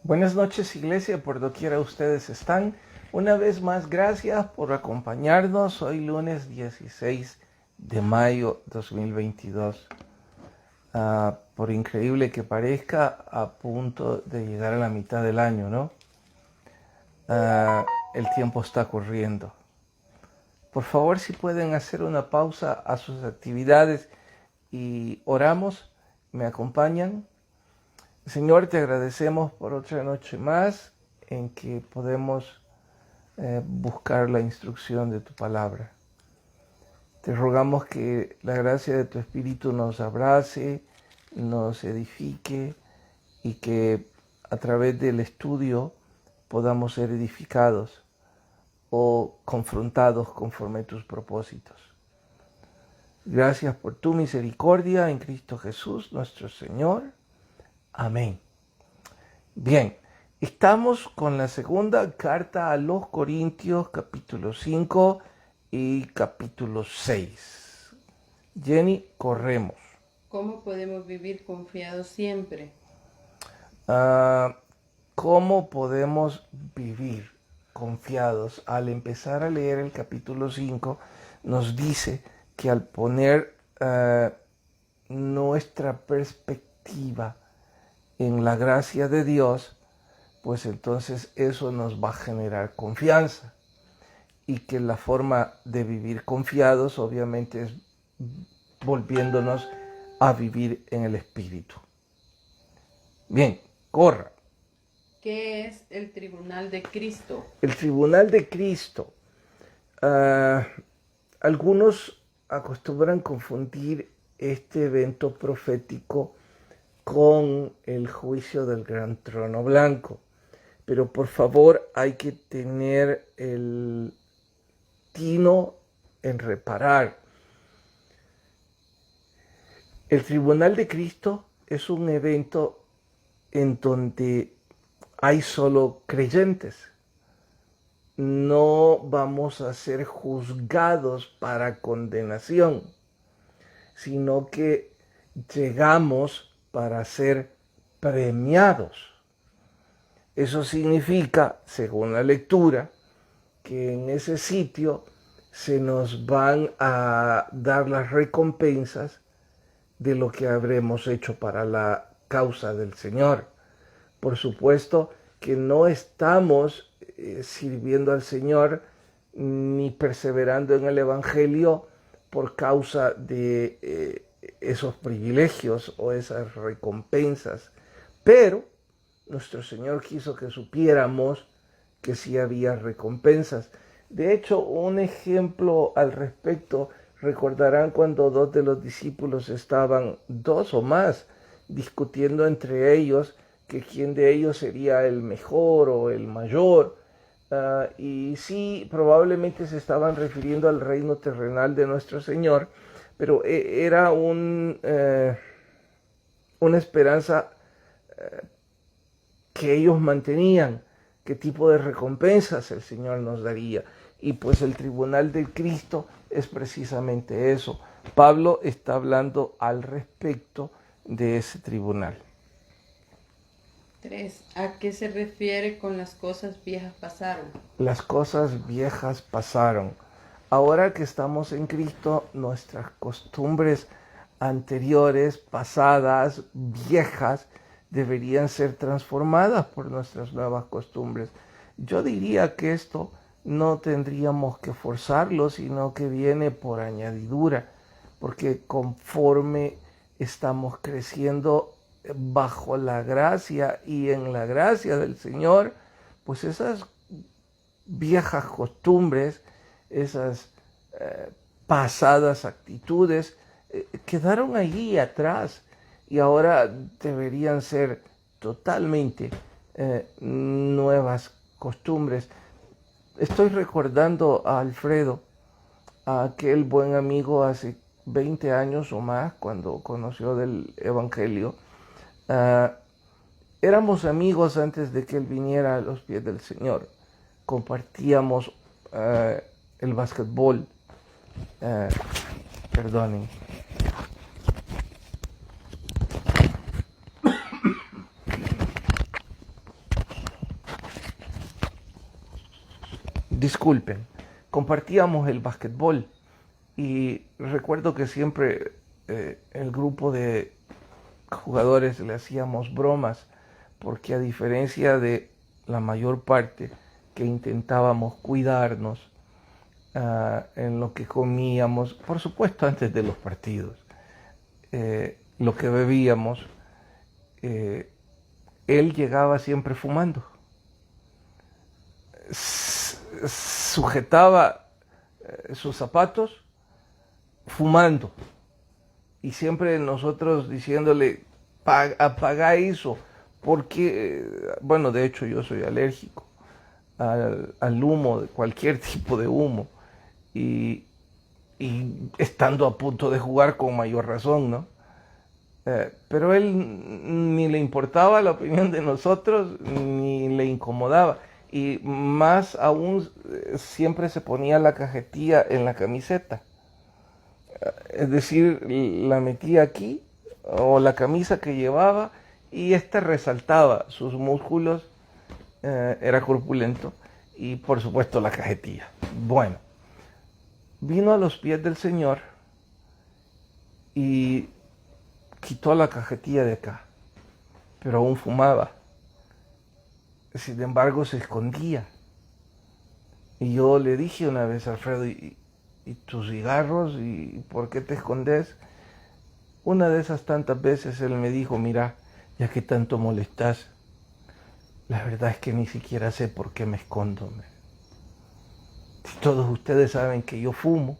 Buenas noches, iglesia, por doquiera ustedes están. Una vez más, gracias por acompañarnos. Hoy lunes 16 de mayo 2022. Por increíble que parezca, a punto de llegar a la mitad del año, ¿no? El tiempo está corriendo. Por favor, si pueden hacer una pausa a sus actividades y oramos, me acompañan. Señor, te agradecemos por otra noche más en que podemos buscar la instrucción de tu palabra. Te rogamos que la gracia de tu Espíritu nos abrace, nos edifique y que a través del estudio podamos ser edificados o confrontados conforme a tus propósitos. Gracias por tu misericordia en Cristo Jesús, nuestro Señor. Amén. Bien, estamos con la segunda carta a los Corintios, capítulo 5 y capítulo 6. Jenny, corremos. ¿Cómo podemos vivir confiados siempre? ¿Cómo podemos vivir confiados? Al empezar a leer el capítulo 5, nos dice que al poner nuestra perspectiva en la gracia de Dios, pues entonces eso nos va a generar confianza. Y que la forma de vivir confiados obviamente es volviéndonos a vivir en el Espíritu. Bien, corra. ¿Qué es el tribunal de Cristo? El tribunal de Cristo. Algunos acostumbran confundir este evento profético con el juicio del gran trono blanco. Pero por favor hay que tener el tino en reparar. El tribunal de Cristo es un evento en donde hay solo creyentes. No vamos a ser juzgados para condenación, sino que llegamos para ser premiados. Eso significa, según la lectura, que en ese sitio se nos van a dar las recompensas de lo que habremos hecho para la causa del Señor. Por supuesto que no estamos sirviendo al Señor ni perseverando en el Evangelio por causa de esos privilegios o esas recompensas, pero nuestro Señor quiso que supiéramos que sí había recompensas. De hecho, un ejemplo al respecto, recordarán cuando dos de los discípulos estaban, dos o más, discutiendo entre ellos que quién de ellos sería el mejor o el mayor, y sí, probablemente se estaban refiriendo al reino terrenal de nuestro Señor, pero era una esperanza que ellos mantenían, qué tipo de recompensas el Señor nos daría. Y pues el tribunal del Cristo es precisamente eso. Pablo está hablando al respecto de ese tribunal. 3. ¿A qué se refiere con las cosas viejas pasaron? Las cosas viejas pasaron. Ahora que estamos en Cristo, nuestras costumbres anteriores, pasadas, viejas, deberían ser transformadas por nuestras nuevas costumbres. Yo diría que esto no tendríamos que forzarlo, sino que viene por añadidura, porque conforme estamos creciendo bajo la gracia y en la gracia del Señor, pues esas viejas costumbres, esas pasadas actitudes quedaron allí atrás y ahora deberían ser totalmente nuevas costumbres. Estoy recordando a Alfredo, a aquel buen amigo hace 20 años o más, cuando conoció del Evangelio. Éramos amigos antes de que él viniera a los pies del Señor. Compartíamos el básquetbol. Perdonen. disculpen, compartíamos el basquetbol y recuerdo que siempre el grupo de jugadores le hacíamos bromas porque a diferencia de la mayor parte que intentábamos cuidarnos en lo que comíamos, por supuesto antes de los partidos, lo que bebíamos, él llegaba siempre fumando. Sujetaba sus zapatos fumando y siempre nosotros diciéndole apaga eso porque, bueno, de hecho yo soy alérgico al humo, de cualquier tipo de humo y estando a punto de jugar con mayor razón, ¿no? Pero él ni le importaba la opinión de nosotros ni le incomodaba. Y más aún, siempre se ponía la cajetilla en la camiseta. Es decir, la metía aquí, o la camisa que llevaba, y esta resaltaba sus músculos, era corpulento, y por supuesto la cajetilla. Bueno, vino a los pies del Señor y quitó la cajetilla de acá, pero aún fumaba. Sin embargo, se escondía. Y yo le dije una vez, Alfredo, ¿y tus cigarros? ¿Y por qué te escondes? Una de esas tantas veces él me dijo, mira, ya que tanto molestas, la verdad es que ni siquiera sé por qué me escondo. Si todos ustedes saben que yo fumo.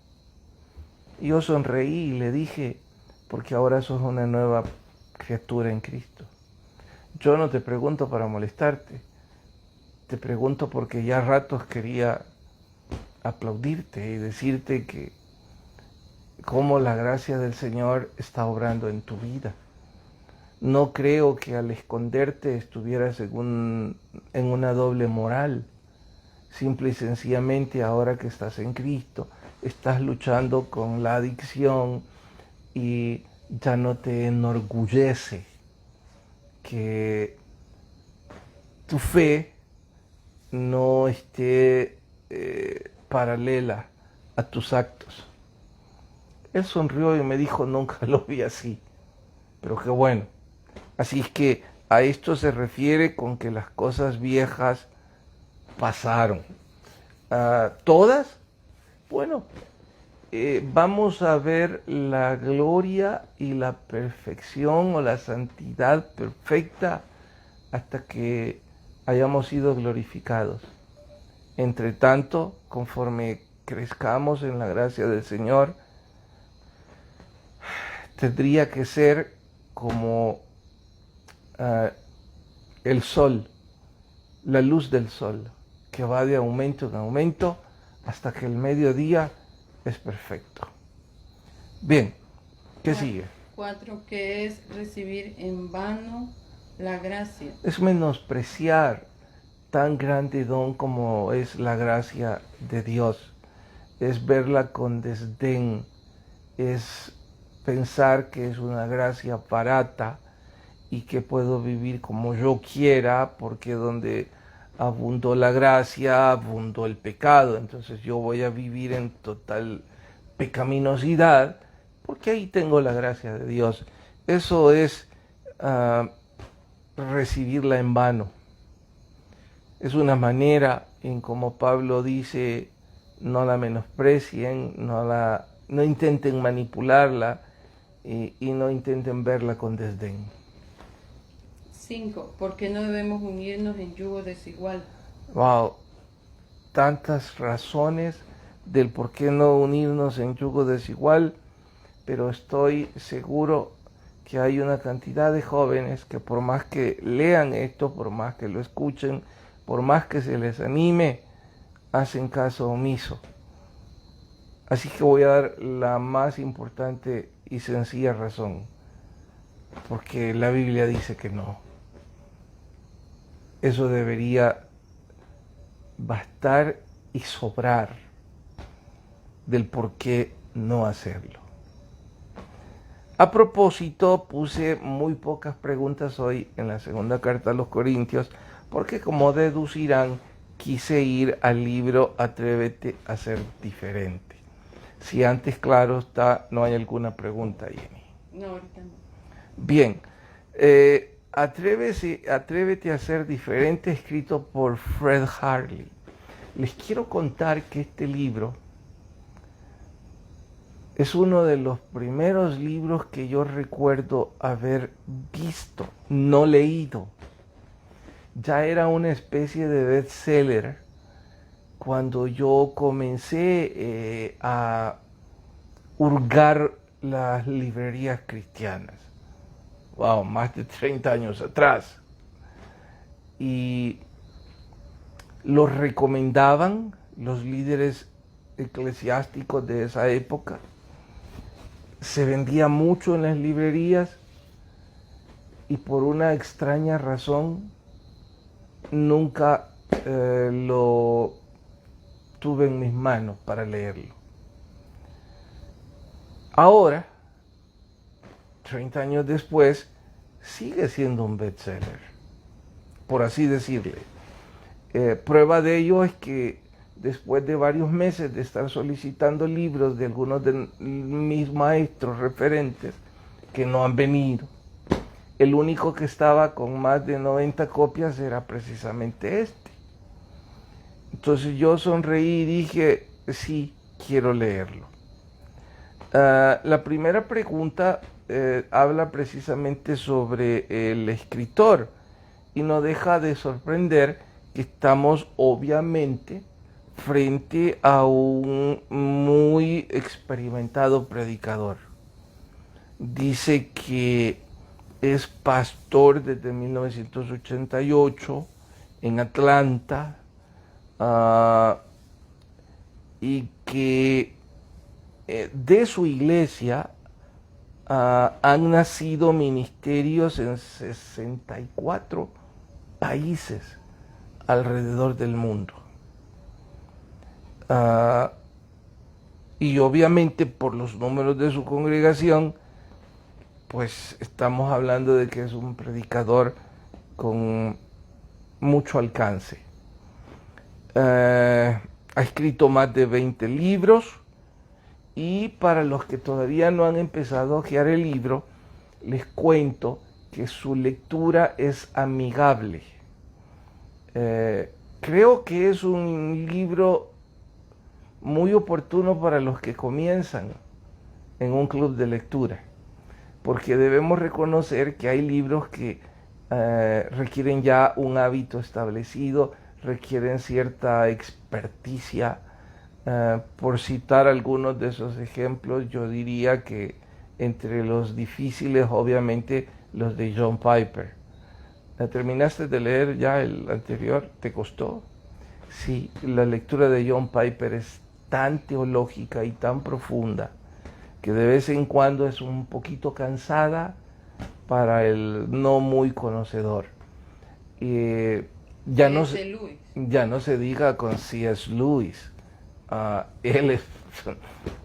Y yo sonreí y le dije, porque ahora sos una nueva criatura en Cristo. Yo no te pregunto para molestarte. Te pregunto porque ya a ratos quería aplaudirte y decirte que cómo la gracia del Señor está obrando en tu vida. No creo que al esconderte estuvieras en una doble moral. Simple y sencillamente ahora que estás en Cristo, estás luchando con la adicción y ya no te enorgullece que tu fe no esté paralela a tus actos. Él sonrió y me dijo, nunca lo vi así, pero qué bueno. Así es que a esto se refiere con que las cosas viejas pasaron. ¿Todas? Bueno, vamos a ver la gloria y la perfección o la santidad perfecta hasta que hayamos sido glorificados. Entre tanto, conforme crezcamos en la gracia del Señor, tendría que ser como el sol, la luz del sol, que va de aumento en aumento hasta que el mediodía es perfecto. Bien, ¿qué sigue? 4, que es recibir en vano la gracia. Es menospreciar tan grande don como es la gracia de Dios. Es verla con desdén, es pensar que es una gracia barata y que puedo vivir como yo quiera, porque donde abundó la gracia, abundó el pecado. Entonces yo voy a vivir en total pecaminosidad, porque ahí tengo la gracia de Dios. Eso es recibirla en vano. Es una manera en como Pablo dice, no la menosprecien, no intenten manipularla y no intenten verla con desdén. 5, porque no debemos unirnos en yugo desigual. Wow, tantas razones del por qué no unirnos en yugo desigual, pero estoy seguro que hay una cantidad de jóvenes que por más que lean esto, por más que lo escuchen, por más que se les anime, hacen caso omiso. Así que voy a dar la más importante y sencilla razón, porque la Biblia dice que no. Eso debería bastar y sobrar del por qué no hacerlo. A propósito, puse muy pocas preguntas hoy en la segunda carta a los Corintios, porque como deducirán, quise ir al libro Atrévete a ser diferente. Si antes, claro está, no hay alguna pregunta, Jenny. No, ahorita no. Bien, Atrévete a ser diferente, escrito por Fred Harley. Les quiero contar que este libro es uno de los primeros libros que yo recuerdo haber visto, no leído. Ya era una especie de bestseller cuando yo comencé a hurgar las librerías cristianas. Wow, más de 30 años atrás. Y los recomendaban los líderes eclesiásticos de esa época. Se vendía mucho en las librerías y por una extraña razón nunca lo tuve en mis manos para leerlo. Ahora, 30 años después, sigue siendo un bestseller, por así decirle. Prueba de ello es que después de varios meses de estar solicitando libros de algunos de mis maestros referentes que no han venido, el único que estaba con más de 90 copias era precisamente este. Entonces yo sonreí y dije, sí, quiero leerlo. La primera pregunta habla precisamente sobre el escritor y no deja de sorprender que estamos obviamente frente a un muy experimentado predicador. Dice que es pastor desde 1988 en Atlanta y que de su iglesia han nacido ministerios en 64 países alrededor del mundo. Y obviamente por los números de su congregación, pues estamos hablando de que es un predicador con mucho alcance. Ha escrito más de 20 libros y para los que todavía no han empezado a hojear el libro, les cuento que su lectura es amigable. Creo que es un libro muy oportuno para los que comienzan en un club de lectura, porque debemos reconocer que hay libros que requieren ya un hábito establecido, requieren cierta experticia. Por citar algunos de esos ejemplos, yo diría que entre los difíciles, obviamente, los de John Piper. ¿Terminaste de leer ya el anterior? ¿Te costó? Sí, la lectura de John Piper es tan teológica y tan profunda que de vez en cuando es un poquito cansada para el no muy conocedor. Ya no se diga con C.S. Lewis.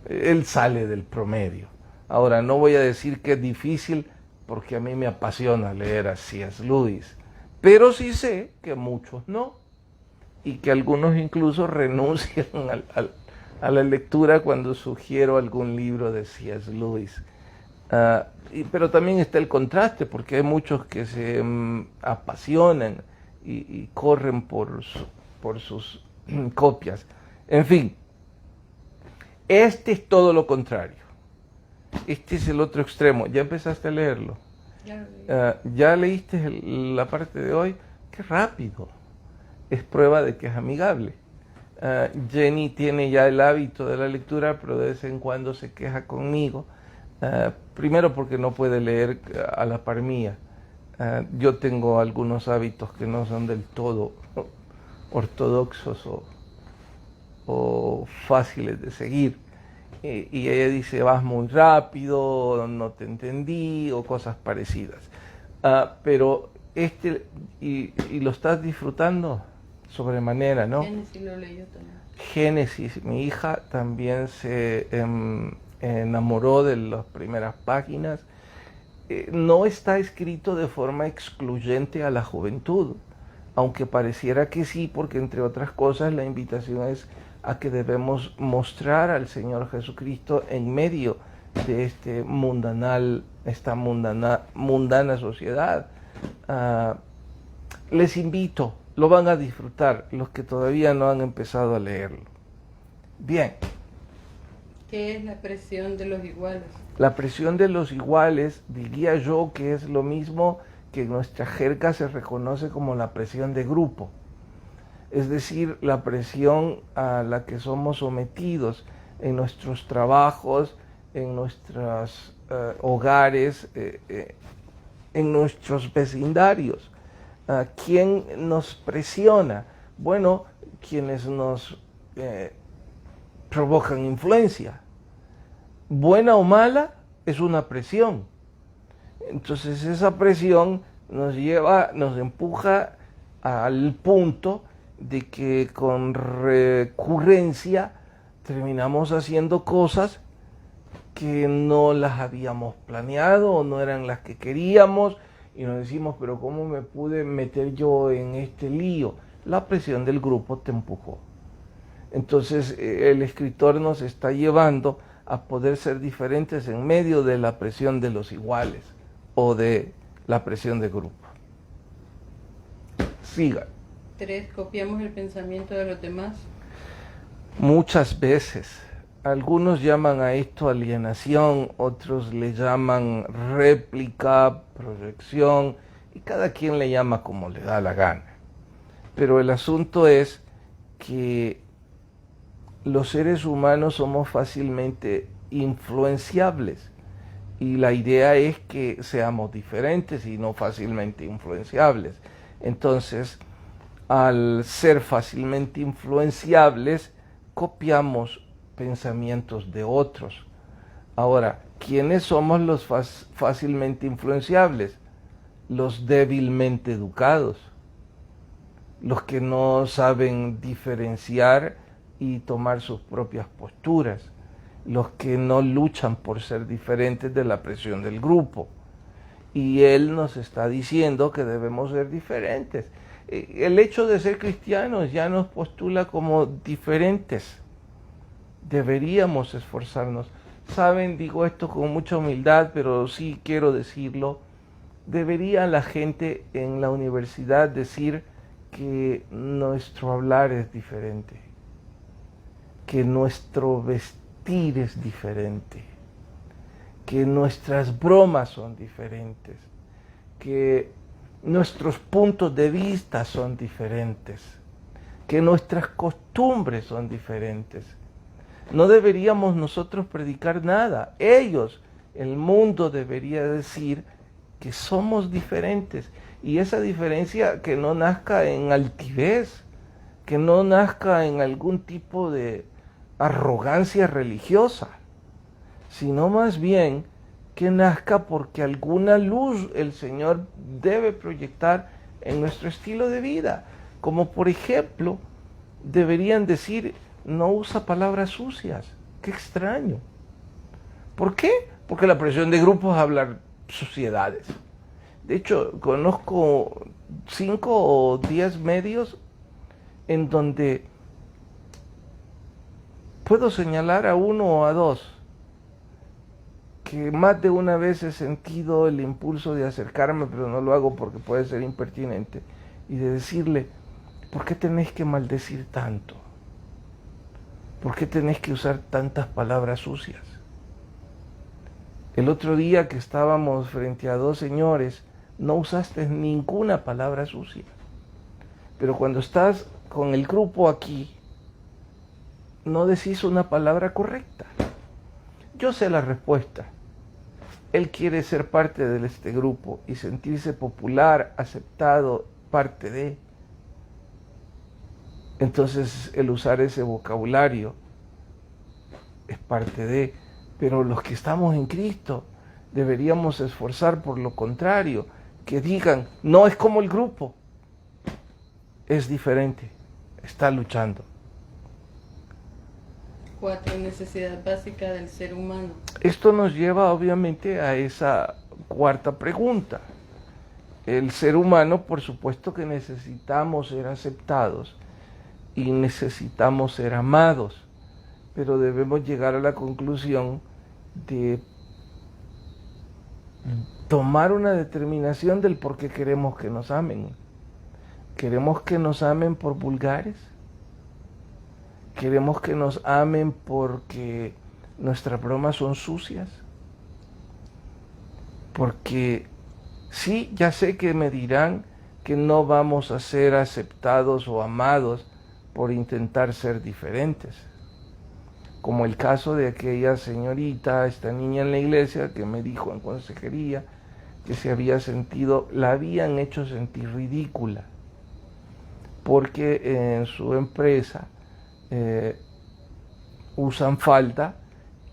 Él sale del promedio. Ahora, no voy a decir que es difícil porque a mí me apasiona leer a C.S. Lewis, pero sí sé que muchos no, y que algunos incluso renuncian a la lectura cuando sugiero algún libro de C.S. Lewis. Pero también está el contraste, porque hay muchos que se apasionan y corren por sus copias. En fin, este es todo lo contrario. Este es el otro extremo. ¿Ya empezaste a leerlo? ¿Ya leíste la parte de hoy? ¡Qué rápido! Es prueba de que es amigable. Jenny tiene ya el hábito de la lectura, pero de vez en cuando se queja conmigo. Primero porque no puede leer a la par mía. Yo tengo algunos hábitos que no son del todo ortodoxos o fáciles de seguir. Y ella dice, vas muy rápido, no te entendí, o cosas parecidas. Pero y lo estás disfrutando sobremanera, ¿no? Génesis lo leyó también. Génesis, mi hija también se enamoró de las primeras páginas. No está escrito de forma excluyente a la juventud. aunque pareciera que sí, porque entre otras cosas la invitación es a que debemos mostrar al Señor Jesucristo en medio de esta mundana sociedad. Les invito, lo van a disfrutar los que todavía no han empezado a leerlo. Bien. ¿Qué es la presión de los iguales? La presión de los iguales, diría yo que es lo mismo que en nuestra jerga se reconoce como la presión de grupo. Es decir, la presión a la que somos sometidos en nuestros trabajos, en nuestros hogares, en nuestros vecindarios. ¿Quién nos presiona? Bueno, quienes nos provocan influencia. Buena o mala, es una presión. Entonces esa presión nos empuja al punto de que con recurrencia terminamos haciendo cosas que no las habíamos planeado o no eran las que queríamos y nos decimos, pero ¿cómo me pude meter yo en este lío? La presión del grupo te empujó. Entonces el escritor nos está llevando a poder ser diferentes en medio de la presión de los iguales o de la presión de grupo. Siga. 3. ¿Copiamos el pensamiento de los demás? Muchas veces. Algunos llaman a esto alienación, otros le llaman réplica, proyección, y cada quien le llama como le da la gana. Pero el asunto es que los seres humanos somos fácilmente influenciables y la idea es que seamos diferentes y no fácilmente influenciables. Entonces, al ser fácilmente influenciables, copiamos pensamientos de otros. Ahora, ¿quiénes somos los fácilmente influenciables? Los débilmente educados, los que no saben diferenciar y tomar sus propias posturas, los que no luchan por ser diferentes de la presión del grupo. Y él nos está diciendo que debemos ser diferentes. El hecho de ser cristianos ya nos postula como diferentes. Deberíamos esforzarnos. Saben, digo esto con mucha humildad, pero sí quiero decirlo. Debería la gente en la universidad decir que nuestro hablar es diferente, que nuestro vestir es diferente, que nuestras bromas son diferentes, que nuestros puntos de vista son diferentes, que nuestras costumbres son diferentes. No deberíamos nosotros predicar nada. Ellos, el mundo debería decir que somos diferentes. Y esa diferencia que no nazca en altivez, que no nazca en algún tipo de arrogancia religiosa, sino más bien que nazca porque alguna luz el Señor debe proyectar en nuestro estilo de vida. Como por ejemplo, deberían decir, no usa palabras sucias. Qué extraño. ¿Por qué? Porque la presión de grupo es hablar suciedades. De hecho, conozco 5 o 10 medios en donde puedo señalar a 1 o a 2 que más de una vez he sentido el impulso de acercarme, pero no lo hago porque puede ser impertinente, y de decirle, ¿por qué tenés que maldecir tanto? ¿Por qué tenés que usar tantas palabras sucias? El otro día que estábamos frente a 2 señores, no usaste ninguna palabra sucia. Pero cuando estás con el grupo aquí, no decís una palabra correcta. Yo sé la respuesta. Él quiere ser parte de este grupo y sentirse popular, aceptado, parte de. Entonces el usar ese vocabulario es parte de. Pero los que estamos en Cristo deberíamos esforzar por lo contrario, que digan, no es como el grupo, es diferente, está luchando. 4. Necesidad básica del ser humano. Esto nos lleva obviamente a esa cuarta pregunta. el ser humano, por supuesto que necesitamos ser aceptados y necesitamos ser amados, pero debemos llegar a la conclusión de tomar una determinación del por qué queremos que nos amen. ¿Queremos que nos amen por vulgares? ¿Queremos que nos amen porque nuestras bromas son sucias? Porque sí, ya sé que me dirán que no vamos a ser aceptados o amados por intentar ser diferentes. Como el caso de aquella señorita, esta niña en la iglesia, que me dijo en consejería que se había sentido, la habían hecho sentir ridícula, porque en su empresa usan falda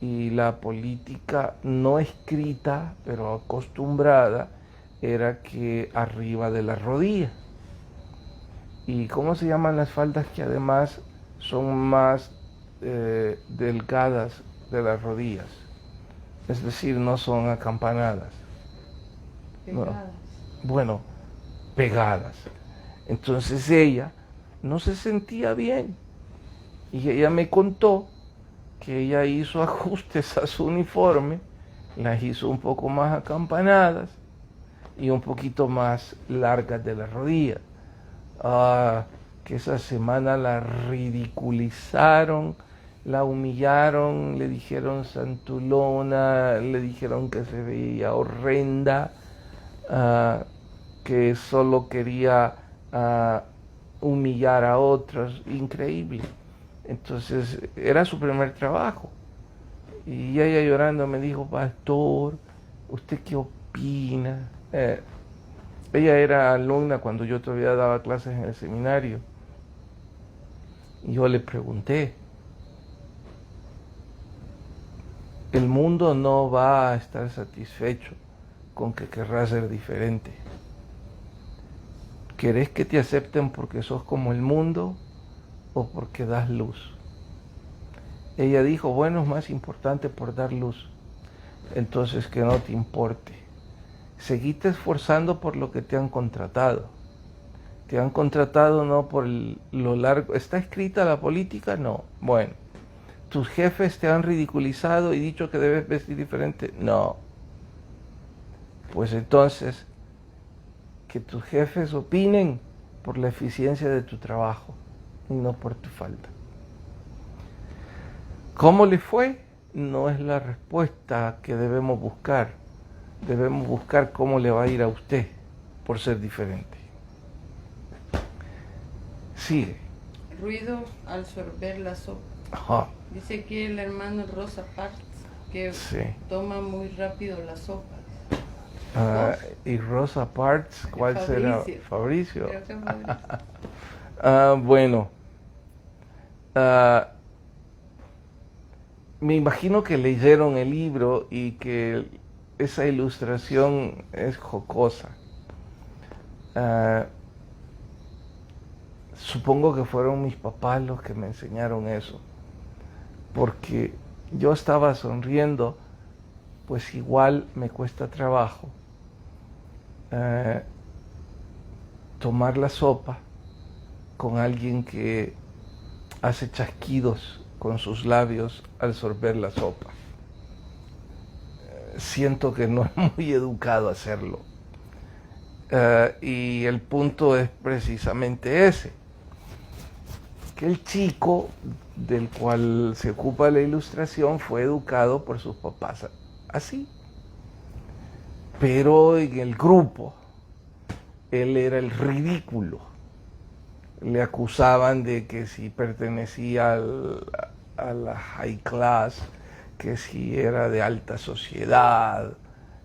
y la política no escrita, pero acostumbrada, era que arriba de la rodilla. ¿Y cómo se llaman las faldas que además son más delgadas de las rodillas? Es decir, no son acampanadas. Pegadas. No. Bueno, pegadas. Entonces ella no se sentía bien. Y ella me contó que ella hizo ajustes a su uniforme, las hizo un poco más acampanadas y un poquito más largas de las rodillas. Que esa semana la ridiculizaron, la humillaron, le dijeron santulona, le dijeron que se veía horrenda, que solo quería humillar a otros, increíble. Entonces era su primer trabajo y ella llorando me dijo: pastor, ¿usted qué opina? Ella era alumna cuando yo todavía daba clases en el seminario y yo le pregunté: el mundo no va a estar satisfecho con que querrás ser diferente. ¿Querés que te acepten porque sos como el mundo o porque das luz? Ella dijo: bueno, es más importante por dar luz. Entonces que no te importe. Seguite esforzando por lo que te han contratado. Te han contratado no por lo largo. ¿Está escrita la política? No. Bueno. ¿Tus jefes te han ridiculizado y dicho que debes vestir diferente? No. Pues entonces, que tus jefes opinen por la eficiencia de tu trabajo y no por tu falta. ¿Cómo le fue? No es la respuesta que debemos buscar. Debemos buscar cómo le va a ir a usted por ser diferente. Sigue. Ruido al sorber la sopa. Ajá. Dice que el hermano Rosa Parks que Sí. toma muy rápido la sopa. Y Rosa Parks, ¿cuál será? Fabricio. Creo que Fabricio. Bueno. Me imagino que leyeron el libro y que esa ilustración es jocosa. Supongo que fueron mis papás los que me enseñaron eso, porque yo estaba sonriendo, pues igual me cuesta trabajo tomar la sopa con alguien que hace chasquidos con sus labios al sorber la sopa. Siento que no es muy educado hacerlo. Y el punto es precisamente ese, que el chico del cual se ocupa la ilustración fue educado por sus papás así. Pero en el grupo, él era el ridículo. Le acusaban de que si pertenecía a la high class, que si era de alta sociedad,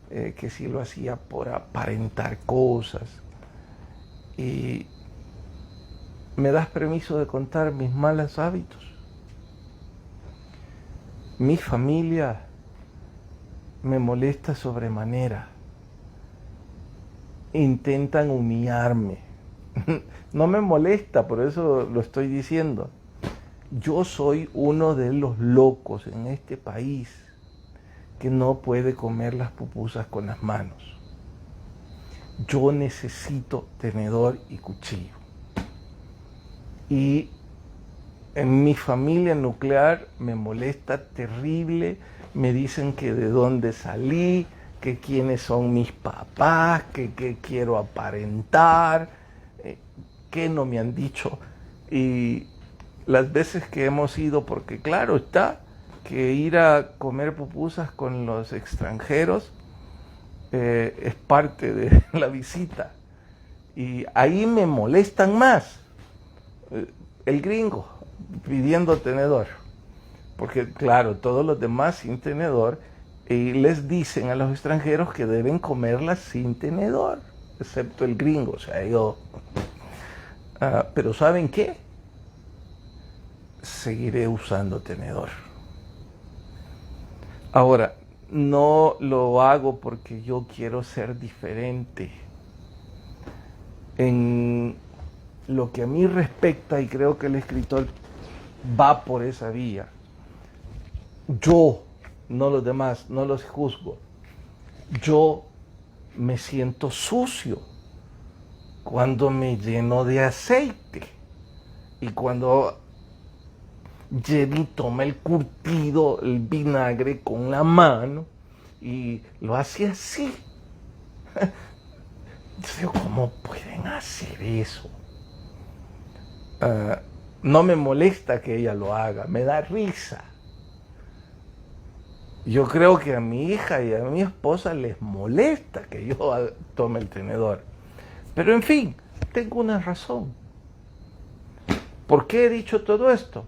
que si lo hacía por aparentar cosas. Y ¿me das permiso de contar mis malos hábitos? Mi familia me molesta sobremanera. Intentan humillarme. No me molesta, por eso lo estoy diciendo. Yo soy uno de los locos en este país que no puede comer las pupusas con las manos. yo necesito tenedor y cuchillo. Y en mi familia nuclear me molesta terrible, me dicen que de dónde salí, que quiénes son mis papás, que quiero aparentar, que no me han dicho. Y las veces que hemos ido, porque claro está que ir a comer pupusas con los extranjeros es parte de la visita. Y ahí me molestan más el gringo pidiendo tenedor. Porque claro, todos los demás sin tenedor, y les dicen a los extranjeros que deben comerlas sin tenedor, excepto el gringo, o sea, yo... pero ¿saben qué? Seguiré usando tenedor. Ahora, no lo hago porque yo quiero ser diferente. En lo que a mí respecta, y creo que el escritor va por esa vía, yo, no los demás, no los juzgo, yo me siento sucio cuando me lleno de aceite y cuando Jenny toma el curtido, el vinagre con la mano y lo hace así. Yo digo, ¿cómo pueden hacer eso? No me molesta que ella lo haga, me da risa. Yo creo que a mi hija y a mi esposa les molesta que yo tome el tenedor. Pero en fin, tengo una razón. ¿Por qué he dicho todo esto?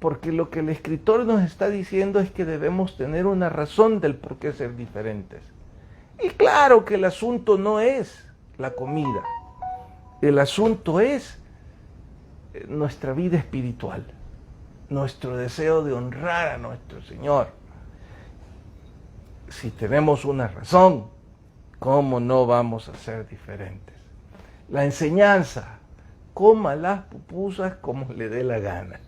Porque lo que el escritor nos está diciendo es que debemos tener una razón del por qué ser diferentes. Y claro que el asunto no es la comida. El asunto es nuestra vida espiritual, nuestro deseo de honrar a nuestro Señor. Si tenemos una razón, ¿cómo no vamos a ser diferentes? La enseñanza, coma las pupusas como le dé la gana,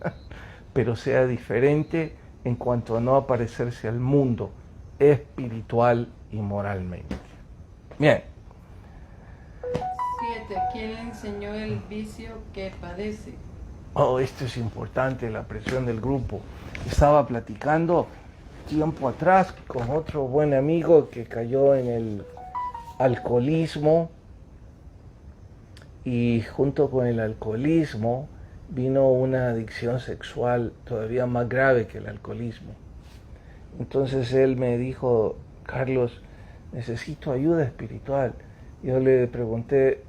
pero sea diferente en cuanto a no aparecerse al mundo espiritual y moralmente. Bien. 7. ¿Quién le enseñó el vicio que padece? Oh, esto es importante, la presión del grupo. Estaba platicando tiempo atrás con otro buen amigo que cayó en el alcoholismo, y junto con el alcoholismo vino una adicción sexual todavía más grave que el alcoholismo. Entonces él me dijo, Carlos, necesito ayuda espiritual. Yo le pregunté,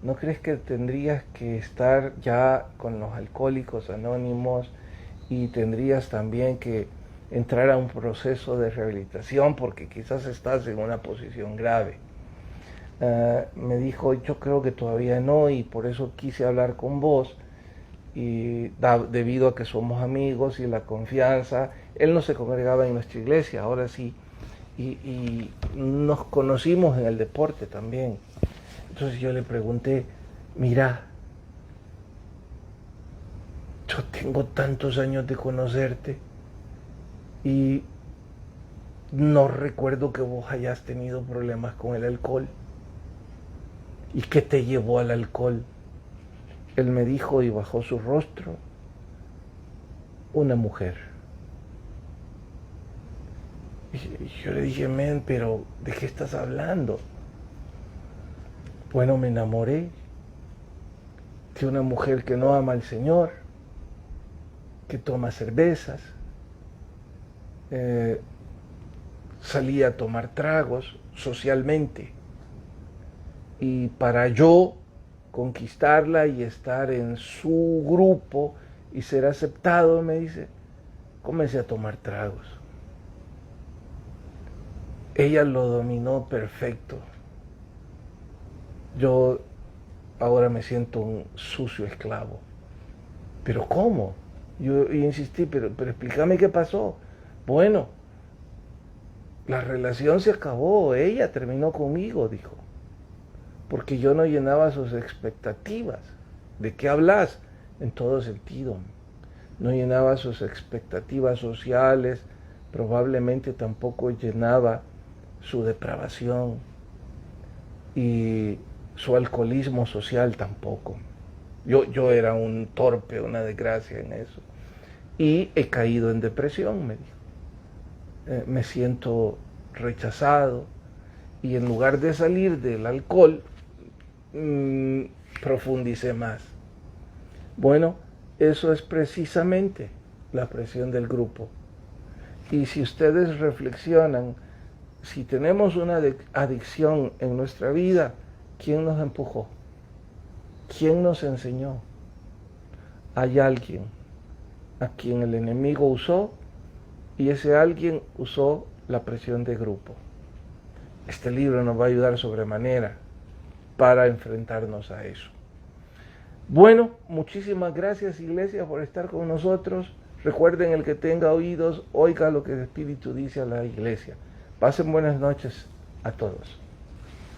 ¿no crees que tendrías que estar ya con los alcohólicos anónimos y tendrías también que entrar a un proceso de rehabilitación porque quizás estás en una posición grave? Me dijo, yo creo que todavía no, y por eso quise hablar con vos, y debido a que somos amigos y la confianza. Él no se congregaba en nuestra iglesia, ahora sí, y nos conocimos en el deporte también. Entonces yo le pregunté, mira, yo tengo tantos años de conocerte y no recuerdo que vos hayas tenido problemas con el alcohol. ¿Y qué te llevó al alcohol? Él me dijo, y bajó su rostro, una mujer. Y yo le dije, men, pero ¿de qué estás hablando? Bueno, me enamoré de una mujer que no ama al Señor, que toma cervezas, salía a tomar tragos socialmente. Y para yo conquistarla y estar en su grupo y ser aceptado, me dice, comencé a tomar tragos. Ella lo dominó perfecto. Yo ahora me siento un sucio esclavo. ¿Pero cómo? Yo insistí, pero explícame qué pasó. Bueno, la relación se acabó, ella terminó conmigo, dijo. Porque yo no llenaba sus expectativas. ¿De qué hablas? En todo sentido. No llenaba sus expectativas sociales, probablemente tampoco llenaba su depravación. y su alcoholismo social tampoco. Yo era un torpe, una desgracia en eso. Y he caído en depresión, me dijo. Me siento rechazado y en lugar de salir del alcohol, profundicé más. Bueno, eso es precisamente la presión del grupo. Y si ustedes reflexionan, si tenemos una adicción en nuestra vida, ¿quién nos empujó? ¿Quién nos enseñó? Hay alguien a quien el enemigo usó y ese alguien usó la presión de grupo. Este libro nos va a ayudar sobremanera para enfrentarnos a eso. Bueno, muchísimas gracias, Iglesia, por estar con nosotros. Recuerden, el que tenga oídos, oiga lo que el Espíritu dice a la Iglesia. Pasen buenas noches a todos.